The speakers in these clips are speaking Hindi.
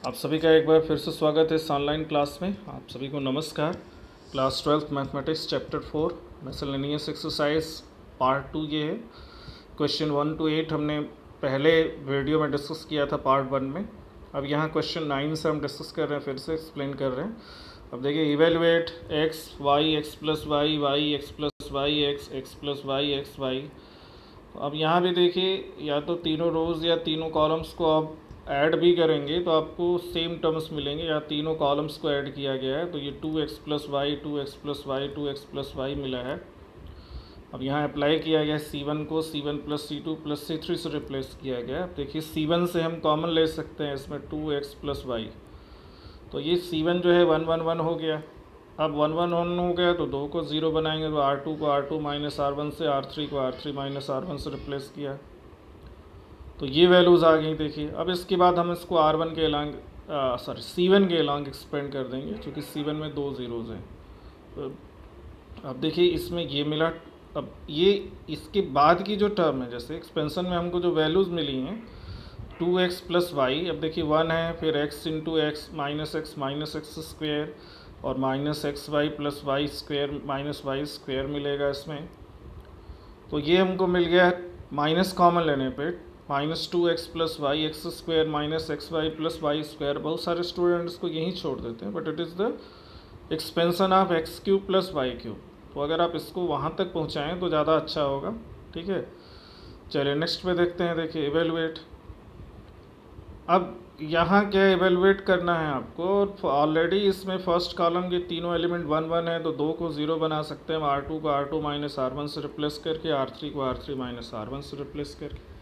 आप सभी का एक बार फिर से स्वागत है इस ऑनलाइन क्लास में। आप सभी को नमस्कार। Class 12 mathematics chapter 4 miscellaneous exercise part 2 ये है। क्वेश्चन 1 to 8 हमने पहले वीडियो में डिस्कस किया था पार्ट 1 में। अब यहाँ क्वेश्चन 9 से हम डिस्कस कर रहे हैं, फिर से एक्सप्लेन कर रहे हैं। अब देखिए, evaluate X Y X plus Y Y X plus Y X plus Y X Y. अब यहाँ भी देखिए, या तो तीनों रोज़ या तीनों कॉलम्स को आप ऐड भी करेंगे तो आपको सेम टर्म्स मिलेंगे। या तीनों कॉलम्स को ऐड किया गया है तो ये 2x plus Y 2x plus Y 2x plus Y मिला है। अब यहाँ अप्लाई किया गया C1 को C1 plus C2 plus C3 से रिप्लेस किया गया। अब देखिए, C1 से हम कॉमन ले सकते हैं इसमें 2x प्लस वाई, तो ये C1 जो है 1 1 1 हो गया। अब 1 1 1 हो गया तो 2 को 0 बनाएंगे तो R2 को R2 माइनस R1 से, R3 को R3 माइनस R1 से रिप्लेस किया तो ये वैल्यूज़ आ गई। देखिए, अब इसके बाद हम इसको R1 के अलॉन्ग C1 के अलॉन्ग एक्सपेंड कर देंगे, क्योंकि C1 में 2 ज़ीरोज़ हैं। तो अब देखिए, इसमें ये मिला। अब ये इसके बाद की जो टर्म है, जैसे एक्सपेंशन में हमको जो वैल्यूज़ मिली हैं 2x प्लस वाई, अब देखिए 1 है, फिर x into x minus x square और minus x Y plus y square minus y square मिलेगा इसमें। तो ये हमको मिल गया माइनस कॉमन लेने पे -2x plus Y X square minus x Y plus Y square. बहुत सारे स्टूडेंट्स को यहीं छोड़ देते हैं, but it is the expansion of X cube plus Y cube. तो अगर आप इसको वहाँ तक पहुँचाएँ तो ज़्यादा अच्छा होगा। ठीक है, चलिए नेक्स्ट पे देखते हैं। देखिए, इवेलुएट। अब यहाँ क्या इवेलुएट करना है आपको। ऑलरेडी इसमें फर्स्ट कॉलम के तीनों एलिमेंट 1 1 है तो 2 को 0 बना सकते हैं। R2 को R2 माइनस R1 से रिप्लेस करके, R3 को R3 माइनस R1 से रिप्लेस करके।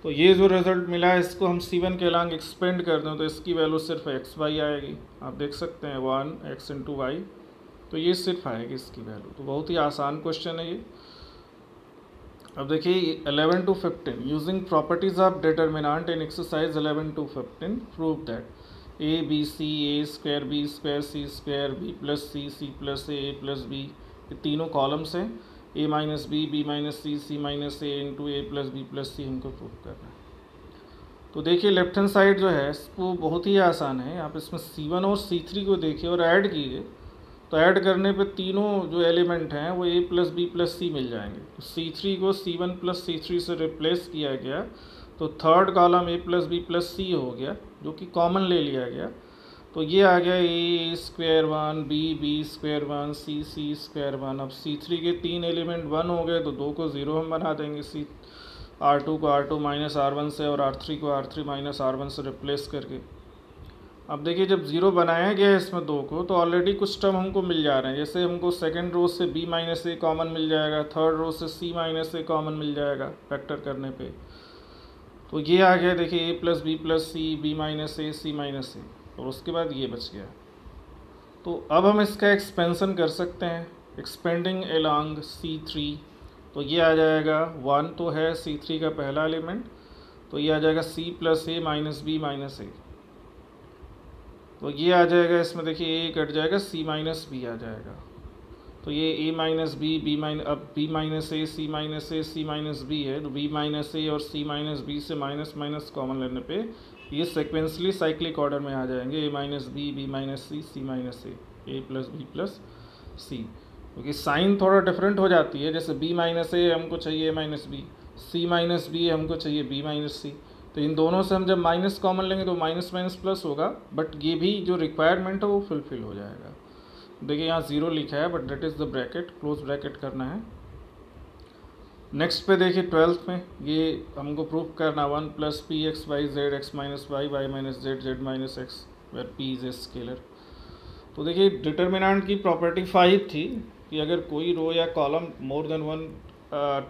तो ये जो रिज़ल्ट मिला है इसको हम C1 के अलॉन्ग एक्सपेंड कर दें तो इसकी वैल्यू सिर्फ एक्स वाई आएगी। आप देख सकते हैं 1x इंटू वाई, तो ये सिर्फ आएगी इसकी वैल्यू। तो बहुत ही आसान क्वेश्चन है ये। अब देखिए 11 to 15 using properties of determinant in exercise 11 to 15 prove that A B C A square B square C square B plus C plus A plus B, ये तीनों कॉलम्स हैं। A minus B minus C minus A into A plus B plus C हमको प्रूव करना है। तो देखिए, लेफ्ट हैंड साइड जो है वो बहुत ही आसान है। आप इसमें C1 और C3 को देखिए और ऐड कीजिए, तो ऐड करने पे तीनों जो एलिमेंट हैं वो a प्लस बी प्लस सी मिल जाएंगे। तो C3 को C1 प्लस C3 से रिप्लेस किया गया तो third column a plus B plus c हो गया, जो कि कॉमन ले लिया गया। तो ये आ गया a square 1 b square 1 c square 1। अब C3 के 3 एलिमेंट 1 हो गए तो 2 को 0 हम बना देंगे। R2 को R2 माइनस R1 से और R3 को R3 माइनस R1 से रिप्लेस करके। अब देखिए, जब 0 बनाया गया है इसमें 2 को, तो ऑलरेडी कुछ टर्म हमको मिल जा रहे हैं। जैसे हमको सेकंड रो से b माइनस ए कॉमन मिल जाएगा, थर्ड रो से c माइनस ए कॉमन मिल जाएगा फैक्टर करने पे। तो ये आ गया, देखिए a plus B plus c b minus a c minus a, और उसके बाद ये बच गया। तो अब हम इसका एक्सपेंशन कर सकते हैं, एक्सपेंडिंग अलॉन्ग C3। तो ये आ जाएगा 1 तो है C3 का पहला एलिमेंट, तो ये आ जाएगा c plus a minus B minus ए। तो ये आ जाएगा, इसमें देखिए a कट जाएगा, c माइनस बी आ जाएगा। तो ये a माइनस बी अब b minus a c minus a c minus B है, तो b माइनस ए और c माइनस बी से माइनस माइनस कॉमन लेने पे ये सेक्वेंसली साइक्लिक ऑर्डर में आ जाएंगे। a minus B minus C minus a plus B plus c. क्योंकि साइन थोड़ा डिफरेंट हो जाती है। जैसे b माइनस ए हमको चाहिए minus b, c minus b हमको चाहिए b माइनस सी। तो इन दोनों से हम जब माइनस कॉमन लेंगे तो माइनस माइनस प्लस होगा, बट ये भी जो रिक्वायरमेंट है वो फुलफिल हो जाएगा। देखिए, यहाँ 0 लिखा है, but that is the bracket, close bracket करना है। नेक्स्ट पे देखिए 12th में ये हमको प्रूफ करना 1 plus p x y z x minus y y minus z z minus x where p is a scalar. तो देखिए, डिटर्मिनेंट की प्रॉपर्टी 5 थी कि अगर कोई रो या कॉलम मोर देन 1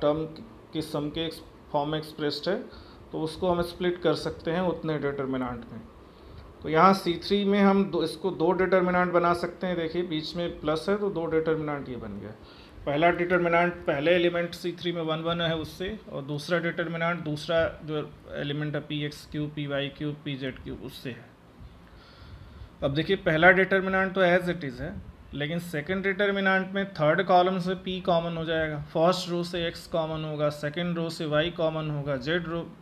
टर्म के सम के फॉर्म में एक्सप्रेस्ड है तो उसको हम स्प्लिट कर सकते हैं उतने डिटर्मिनेंट में। तो यहाँ C3 में हम इसको 2 डिटर्मिनेंट बना सकते हैं। देखिए, बीच में प्लस है तो 2 डिटर्मिनेंट ये बन गया। पहला डिटर्मिनेंट पहले एलिमेंट C3 में 1 1 है उससे, और दूसरा डिटर्मिनेंट दूसरा जो एलिमेंट है p x cube p y cube p z cube उससे है। अब देखिए, पहला डिटर्मिनेंट तो एज इट इज़ है, लेकिन सेकंड डिटर्मिनेंट में थर्ड कॉलम से p कॉमन हो जाएगा, फर्स्ट रो से x कॉमन होगा, सेकंड रो से y कॉमन होगा,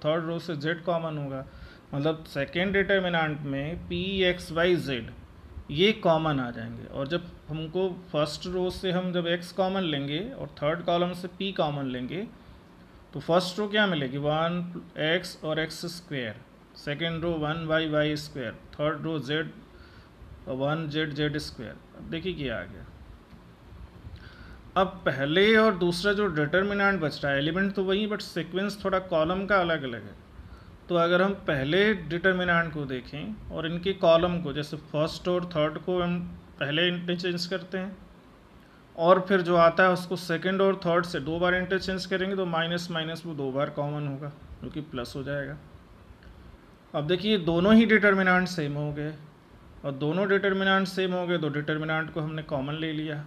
थर्ड रो से z कॉमन होगा। मतलब सेकेंड डिटर्मिनेंट में पी एक्स वाई जेड ये कॉमन आ जाएंगे, और जब हमको फर्स्ट रो से हम जब x कॉमन लेंगे और थर्ड कॉलम से p कॉमन लेंगे तो फर्स्ट रो क्या मिलेगी 1x और x square, second row 1y square, third row z 1z square. अब देखिए क्या आ गया। अब पहले और दूसरा जो डिटर्मिनेंट बच रहा है, एलिमेंट तो वही बट सीक्वेंस थोड़ा कॉलम का अलग अलग है। तो अगर हम पहले डिटर्मिनेंट को देखें और इनके कॉलम को, जैसे फर्स्ट और थर्ड को हम पहले इंटरचेंज करते हैं और फिर जो आता है उसको सेकंड और थर्ड से 2 बार इंटरचेंज करेंगे तो माइनस माइनस वो 2 बार कॉमन होगा जो कि प्लस हो जाएगा। अब देखिए दोनों ही डिटर्मिनेंट सेम हो गए, और दोनों डिटर्मिनेंट सेम हो गए तो डिटर्मिनेंट को हमने कॉमन ले लिया,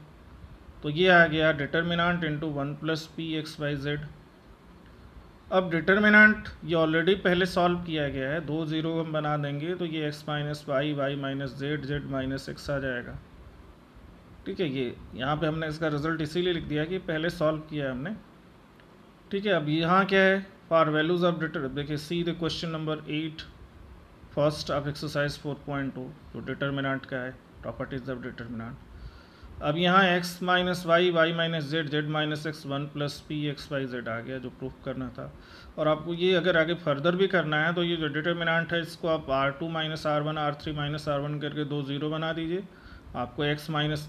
तो ये आ गया determinant into 1 plus p x y z. अब डिटर्मिनेंट ये ऑलरेडी पहले सॉल्व किया गया है, 2 0 हम बना देंगे तो ये x minus y, y minus z, z minus x आ जाएगा। ठीक है, ये यहाँ पे हमने इसका रिजल्ट इसीलिए लिख दिया कि पहले सॉल्व किया है हमने। ठीक है, अब यहाँ क्या है, फॉर वैल्यूज ऑफ देखिए see the question number 8 first of exercise 4.2 जो डिटर्मिनेंट का है, प्रॉपर्टीज ऑफ डिटर्मिनेंट। अब यहाँ x minus y, y minus z, z minus x, 1 plus p x y z आ गया जो प्रूफ करना था। और आपको ये अगर आगे फर्दर भी करना है तो ये जो डिटर्मिनेंट है इसको आप r2 minus r1, r3 minus r1 करके 2 0 बना दीजिए, आपको x minus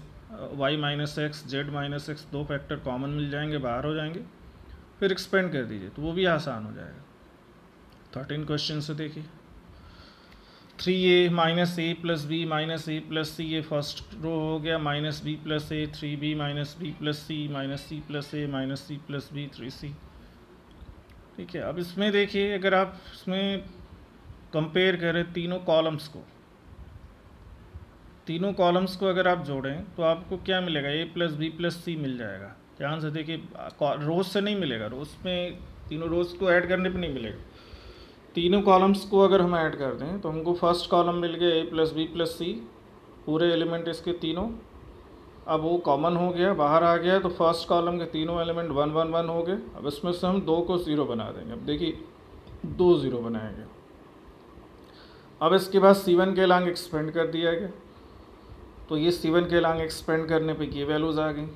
y minus x, z minus x 2 factor common मिल जाएंगे, बाहर हो जाएंगे, फिर एक्सपेंड कर दीजिए तो वो भी आसान हो जाएगा। 13 क्वेश्चन से देखिए 3a minus a plus b minus a plus c, ये फर्स्ट रो हो गया, minus b plus a, 3b minus b plus c, minus c plus a, minus c plus b, 3c। ठीक है, अब इसमें देखिए अगर आप इसमें कंपेयर करें तीनों कॉलम्स को अगर आप जोड़ें तो आपको क्या मिलेगा, a प्लस बी प्लस सी मिल जाएगा। ध्यान से देखिए, रोज से नहीं मिलेगा, रोज में तीनों रोज को ऐड करने पे नहीं मिलेगा, तीनों कॉलम्स को अगर हम ऐड कर दें तो हमको फर्स्ट कॉलम मिल गया a प्लस बी प्लस सी, पूरे एलिमेंट इसके तीनों, अब वो कॉमन हो गया, बाहर आ गया, तो फर्स्ट कॉलम के तीनों एलिमेंट 1 1 1 हो गए। अब इसमें से हम 2 को 0 बना देंगे, अब देखिए 2 0 बनाएंगे। अब इसके बाद C1 के लांग एक्सपेंड कर दिया गया, तो ये C1 के लांग एक्सपेंड करने पे ये वैल्यूज़ आ गई।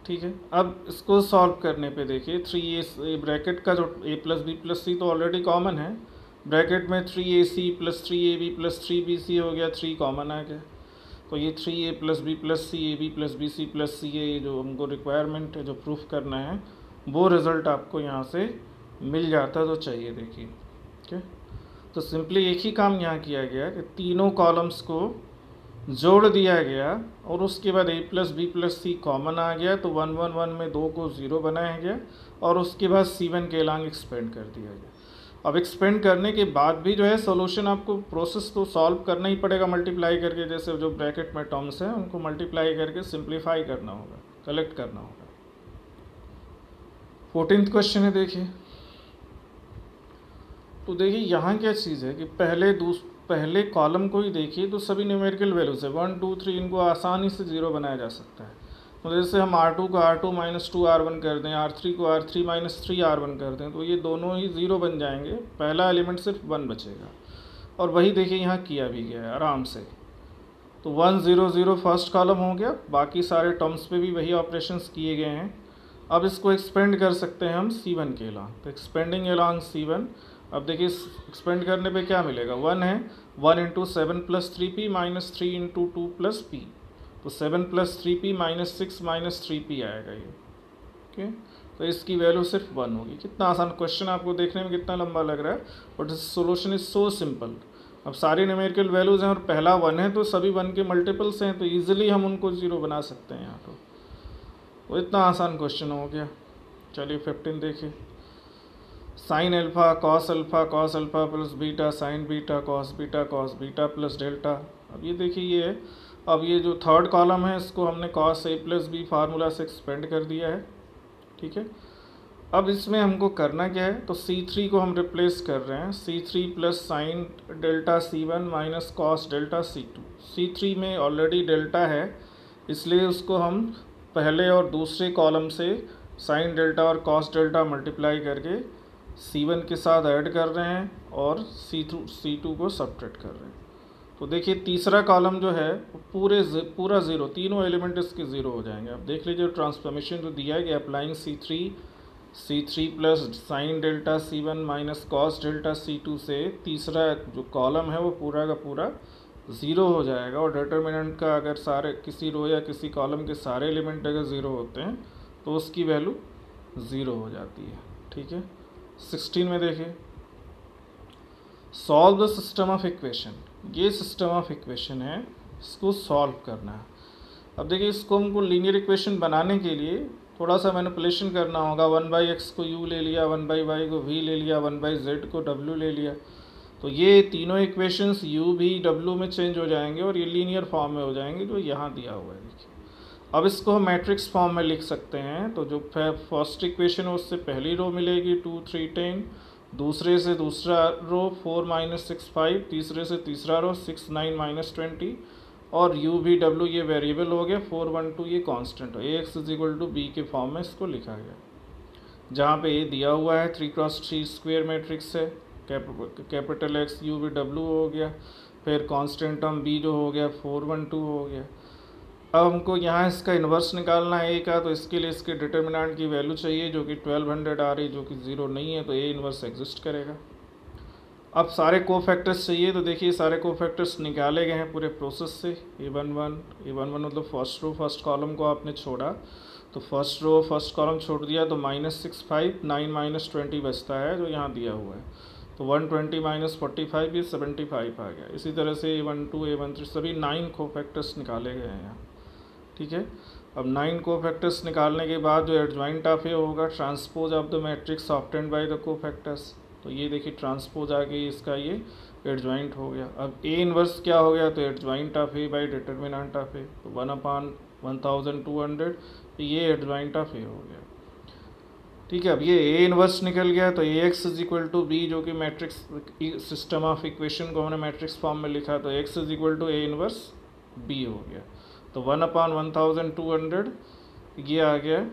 ठीक है, अब इसको सॉल्व करने पे देखिए 3a ब्रैकेट का जो a प्लस बी प्लस सी तो ऑलरेडी कॉमन है, ब्रैकेट में 3ac plus 3ab plus 3bc हो गया, 3 कॉमन आ गया, तो ये 3a plus B plus c, a b plus b c plus c, ये जो हमको रिक्वायरमेंट है जो प्रूफ करना है वो रिज़ल्ट आपको यहाँ से मिल जाता तो चाहिए। देखिए ठीक है, तो सिंपली एक ही काम यहाँ किया गया कि तीनों कॉलम्स को जोड़ दिया गया और उसके बाद a plus B plus c common आ गया, तो 1 1 1 में 2 को 0 बनाया गया और उसके बाद C1 के लांग एक्सपेंड कर दिया गया। अब एक्सपेंड करने के बाद भी जो है सॉल्यूशन आपको प्रोसेस तो सॉल्व करना ही पड़ेगा मल्टीप्लाई करके, जैसे जो ब्रैकेट में टर्म्स हैं उनको मल्टीप्लाई करके सिंप्लीफाई करना होगा, कलेक्ट करना होगा। 14th क्वेश्चन है देखिए, तो देखिए यहाँ क्या चीज़ है कि पहले कॉलम को ही देखिए तो सभी न्यूमेरिकल वैल्यूज है 1 2 3, इनको आसानी से 0 बनाया जा सकता है। तो जैसे हम r2 को r2 माइनस 2 r1 कर दें, r3 को r3 माइनस 3 r1 कर दें तो ये दोनों ही 0 बन जाएंगे, पहला एलिमेंट सिर्फ 1 बचेगा। और वही देखिए यहाँ किया भी गया है आराम से, तो 1 0 0 फर्स्ट कॉलम हो गया, बाकी सारे टर्म्स पे भी वही ऑपरेशंस किए गए हैं। अब इसको एक्सपेंड कर सकते हैं हम C1 के लॉन्ग, तो एक्सपेंडिंग अलॉन्ग C1, अब देखिए एक्सपेंड करने पे क्या मिलेगा, 1 है, 1 into 7 plus 3p minus 3 into 2 plus p, तो 7 plus 3p minus 6 minus 3p आएगा ये। ओके, तो इसकी वैल्यू सिर्फ 1 होगी। कितना आसान क्वेश्चन, आपको देखने में कितना लंबा लग रहा है but solution is so simple. अब सारी न्यूमेरिकल वैल्यूज़ हैं और पहला 1 है तो सभी 1 के मल्टीपल्स हैं, तो ईजिली हम उनको 0 बना सकते हैं यहाँ। तो इतना आसान क्वेश्चन हो गया। चलिए 15 देखिए, sine alpha cos alpha plus beta sine beta cos beta plus delta. अब ये देखिए ये है, अब ये जो थर्ड कॉलम है इसको हमने cos A plus B formula से एक्सपेंड कर दिया है। ठीक है, अब इसमें हमको करना क्या है, तो C3 को हम रिप्लेस कर रहे हैं, C3 plus sine delta C1 minus cos delta C2। C3 में ऑलरेडी डेल्टा है इसलिए उसको हम पहले और दूसरे कॉलम से साइन डेल्टा और कॉस डेल्टा मल्टीप्लाई करके C1 के साथ ऐड कर रहे हैं, और C2 को सब्ट्रैक्ट कर रहे हैं। तो देखिए तीसरा कॉलम जो है पूरा ज़ीरो, तीनों एलिमेंट इसके ज़ीरो हो जाएंगे। अब देख लीजिए ट्रांसफॉर्मेशन जो दिया है कि applying C3 plus sine delta C1 minus cos delta C2 से तीसरा जो कॉलम है वो पूरा का पूरा ज़ीरो हो जाएगा। और डिटर्मिनेंट का अगर सारे किसी रो या किसी कॉलम के सारे एलिमेंट अगर ज़ीरो होते हैं तो उसकी वैल्यू ज़ीरो हो जाती है। ठीक है, 16 में देखिए, solve the system of equation. ये सिस्टम ऑफ इक्वेशन है, इसको सॉल्व करना है। अब देखिए इसको हमको लीनियर इक्वेशन बनाने के लिए थोड़ा सा मैनिपुलेशन करना होगा। 1/x को u ले लिया, 1/y को v ले लिया, 1/z को w ले लिया, तो ये तीनों इक्वेशंस u v w में चेंज हो जाएंगे और ये लीनियर फॉर्म में हो जाएंगे जो यहाँ दिया हुआ है। देखिए अब इसको हम मैट्रिक्स फॉर्म में लिख सकते हैं। तो जो फर्स्ट इक्वेशन है उससे पहली रो मिलेगी 2 3 10, दूसरे से दूसरा रो 4 - 6 5, तीसरे से तीसरा रो 6 9 - 20, और u v w ये वेरिएबल हो गया, 4 1 2 ये कांस्टेंट हो। ax = b के फॉर्म में इसको लिखा गया, जहाँ पे ये दिया हुआ है 3x3 स्क्वायर मैट्रिक्स है, capital X u v w हो गया, फिर कांस्टेंट टर्म b जो हो गया 4 1 2 हो गया। अब हमको यहाँ इसका इन्वर्स निकालना है a का, तो इसके लिए इसके डिटर्मिनेंट की वैल्यू चाहिए जो कि 1200 आ रही, जो कि ज़ीरो नहीं है, तो a इन्वर्स एग्जिस्ट करेगा। अब सारे कोफैक्टर्स चाहिए, तो देखिए सारे कोफैक्टर्स निकाले गए हैं पूरे प्रोसेस से। a11 मतलब फर्स्ट रो फर्स्ट कॉलम को आपने छोड़ा, तो फर्स्ट रो फर्स्ट कॉलम छोड़ दिया, तो -6 5 9 - 20 बचता है जो यहाँ दिया हुआ है। तो 120 - 45 ये 75 आ गया। इसी तरह से a12 a13 सभी 9 कोफैक्टर्स निकाले गए हैं यहाँ। ठीक है, अब 9 कोफैक्टर्स निकालने के बाद जो एडजॉइंट ऑफ ए होगा, transpose of the matrix obtained by the cofactors, तो ये देखिए ट्रांसपोज आ गई, इसका ये एडजॉइंट हो गया। अब ए इन्वर्स क्या हो गया, तो adjoint of A by determinant of A, तो 1/1200 ये एडजॉइंट ऑफ ए हो गया। ठीक है, अब ये ए इन्वर्स निकल गया, तो ax = b जो कि मैट्रिक्स सिस्टम ऑफ इक्वेशन को हमने मैट्रिक्स फॉर्म में लिखा, तो x = a इन्वर्स b हो गया। तो 1/1200 ये आ गया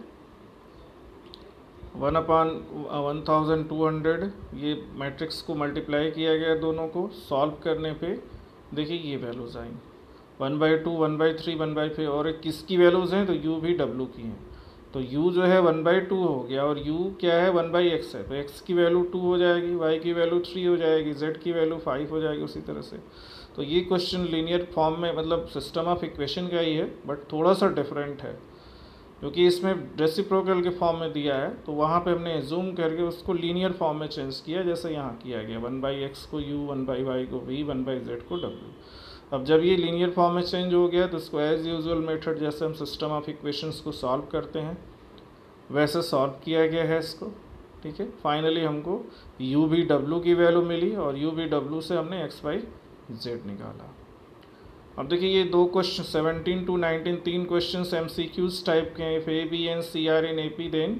1/1200, ये मैट्रिक्स को मल्टीप्लाई किया गया दोनों को सॉल्व करने पे। देखिए ये वैल्यूज़ आई 1/2 1/3 1/5, और किसकी वैल्यूज़ हैं, तो u भी w की हैं। तो u जो है 1/2 हो गया, और u क्या है 1/x है, तो x की वैल्यू 2 हो जाएगी, y की वैल्यू 3 हो जाएगी, z की वैल्यू 5 हो जाएगी उसी तरह से। तो ये क्वेश्चन लीनियर फॉर्म में मतलब सिस्टम ऑफ इक्वेशन का ही है, बट थोड़ा सा डिफरेंट है क्योंकि इसमें रेसिप्रोकल के फॉर्म में दिया है, तो वहाँ पे हमने जूम करके उसको लीनियर फॉर्म में चेंज किया, जैसे यहाँ किया गया 1/x को u 1/y को v 1/z को w। अब जब ये लीनियर फॉर्म में चेंज हो गया तो इसको एज यूजुअल मेथड जैसे हम सिस्टम ऑफ इक्वेशंस को सॉल्व करते हैं वैसे सॉल्व किया गया है इसको। ठीक है, फाइनली हमको u v w की वैल्यू मिली, और u v w से हमने x y z निकाला। अब देखिए ये दो क्वेश्चन 17 to 19 तीन क्वेश्चन MCQs टाइप के हैं। If a b and c are in AP then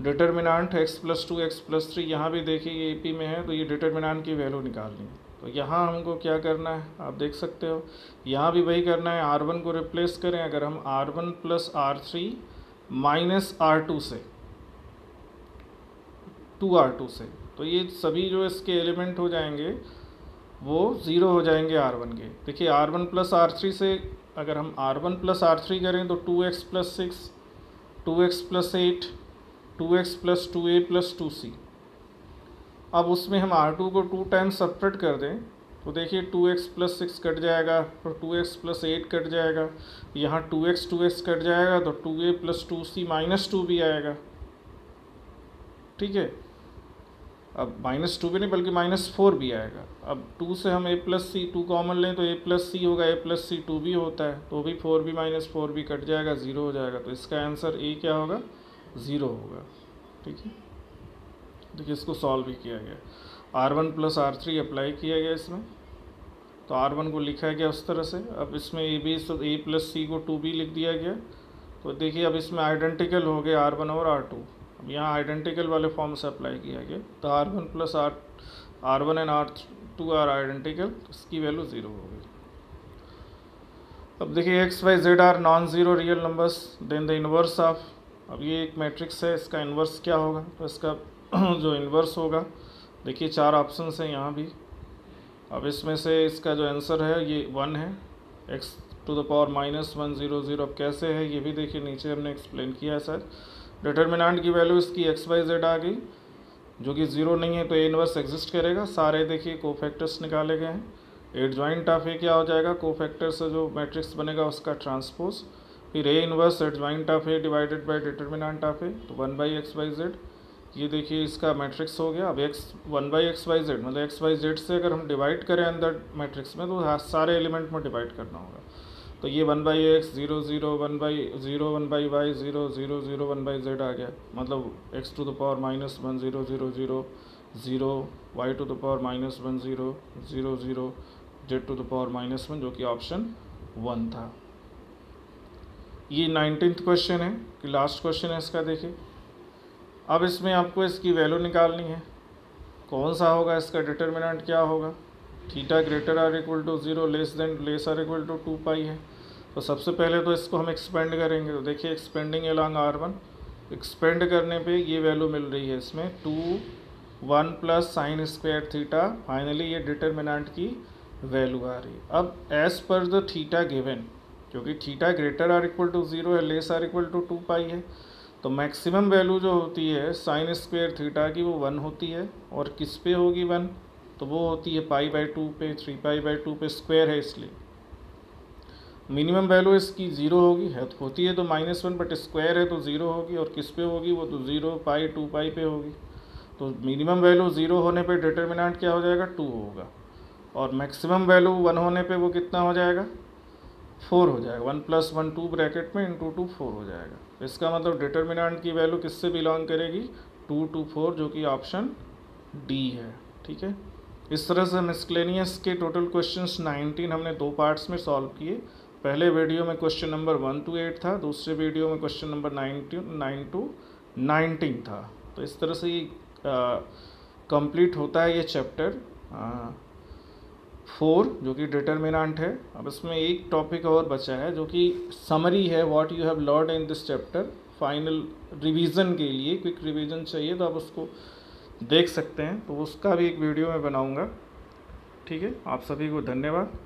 determinant x + 2 x + 3, यहाँ भी देखिए ये AP में है, तो ये डिटर्मिनेंट की वैल्यू निकालनी है। तो यहाँ हमको क्या करना है, आप देख सकते हो यहाँ भी वही करना है, r1 को रिप्लेस करें। अगर हम r1 + r3 - r2 से 2r2 से, तो ये सभी जो इसके एलिमेंट हो जाएंगे वो ज़ीरो हो जाएंगे r1 के। देखिए r1 + r3 से अगर हम r1 + r3 करें तो 2x + 6 2x + 8 2x + 2a + 2c। अब उसमें हम r2 को 2 टाइम्स सब्ट्रैक्ट कर दें तो देखिए 2x + 6 कट जाएगा, और 2x + 8 कट जाएगा, यहाँ 2x कट जाएगा, तो 2a + 2c - 2 भी आएगा। ठीक है, अब -2 भी नहीं बल्कि -4 भी आएगा। अब 2 से हम a + c 2 कॉमन लें तो a + c होगा, a + c 2 भी होता है, तो भी 4 भी -4 भी कट जाएगा, 0 हो जाएगा। तो इसका आंसर a क्या होगा, 0 होगा। ठीक है, देखिए इसको सॉल्व भी किया गया, r1 + r3 अप्लाई किया गया इसमें, तो r1 को लिखा गया उस तरह से। अब इसमें a + c को 2 भी लिख दिया गया, तो देखिए अब इसमें आइडेंटिकल हो गए r1 और r2। अब यहाँ आइडेंटिकल वाले फॉर्म से अप्लाई किया गया, तो r1 + r1 and r2 are identical, तो इसकी वैल्यू 0 हो गई। अब देखिए x y z are non zero real numbers, then the inverse of, अब ये एक मैट्रिक्स है, इसका इन्वर्स क्या होगा, तो इसका जो इन्वर्स होगा देखिए 4 ऑप्शन हैं यहाँ भी। अब इसमें से इसका जो आंसर है ये 1 है, x टू द पावर -100। अब कैसे है ये भी देखिए, नीचे हमने एक्सप्लेन किया है सर। डिटर्मिनेंट की वैल्यू इसकी XYZ आ गई, जो कि 0 नहीं है तो ए इनवर्स एग्जिस्ट करेगा। सारे देखिए कोफैक्टर्स निकाले गए हैं। एडजॉइंट ऑफ ए क्या हो जाएगा, कोफैक्टर से जो मैट्रिक्स बनेगा उसका ट्रांसपोज, फिर A inverse adjoint of A divided by determinant of A, तो 1/XYZ। ये देखिए इसका मैट्रिक्स हो गया। अब x 1/XYZ मतलब XYZ से अगर हम डिवाइड करें अंदर मैट्रिक्स में तो सारे एलिमेंट में डिवाइड करना होगा। तो ये 1/x 0 0 1/0 1/y 0 0 0 1/z आ गया, मतलब x to the power -1 0 0 0 0 y to the power -1 0 0 0 z to the power -1, जो कि ऑप्शन 1 था। ये 19th क्वेश्चन है कि लास्ट क्वेश्चन है इसका। देखिए अब इसमें आपको इसकी वैल्यू निकालनी है। कौन सा होगा इसका डिटर्मिनेंट, क्या होगा, theta greater or equal to 0 less or equal to 2π है। तो सबसे पहले तो इसको हम एक्सपेंड करेंगे। तो देखिए एक्सपेंडिंग अलॉन्ग R1, एक्सपेंड करने पे ये वैल्यू मिल रही है इसमें 2 1 plus sine square theta. Finally ये डिटर्मिनेंट की वैल्यू आ रही है। अब as per the theta given, क्योंकि theta greater or equal to 0 है, लेस आर इक्वल टू 2π है, तो मैक्सिमम वैल्यू जो होती है साइन स्क्वायर थीटा की वो 1 होती है। और किस पे होगी 1, तो वो होती है π/2 पे, 3π/2 पे, स्क्वायर है इसलिए। मिनिमम वैल्यू इसकी 0 होगी, है तो होती है तो -1, बट स्क्वायर है तो 0 होगी। और किस पे होगी, वो तो 0 π 2π पे होगी। तो मिनिमम वैल्यू 0 होने पे डिटर्मिनेंट क्या हो जाएगा, 2 होगा। और मैक्सिमम वैल्यू 1 होने पे वो कितना हो जाएगा, 4 हो जाएगा। 1 + 1 2 ब्रैकेट में इंटू 2 4 हो जाएगा। इसका मतलब डिटर्मिनेंट की वैल्यू किससे बिलोंग करेगी, 2 to 4, जो कि ऑप्शन डी है। ठीक है, इस तरह से मिसलेनियस के टोटल क्वेश्चंस 19 हमने 2 पार्ट्स में सॉल्व किए। पहले वीडियो में क्वेश्चन नंबर 1 to 8 था, दूसरे वीडियो में क्वेश्चन नंबर 9 to 19 था। तो इस तरह से ये कंप्लीट होता है ये चैप्टर 4, जो कि डिटर्मिनेंट है। अब इसमें एक टॉपिक और बचा है जो कि समरी है, what you have learned in this chapter. Final revision के लिए क्विक रिवीजन चाहिए तो आप उसको देख सकते हैं, तो उसका भी एक वीडियो मैं बनाऊंगा। ठीक है, आप सभी को धन्यवाद।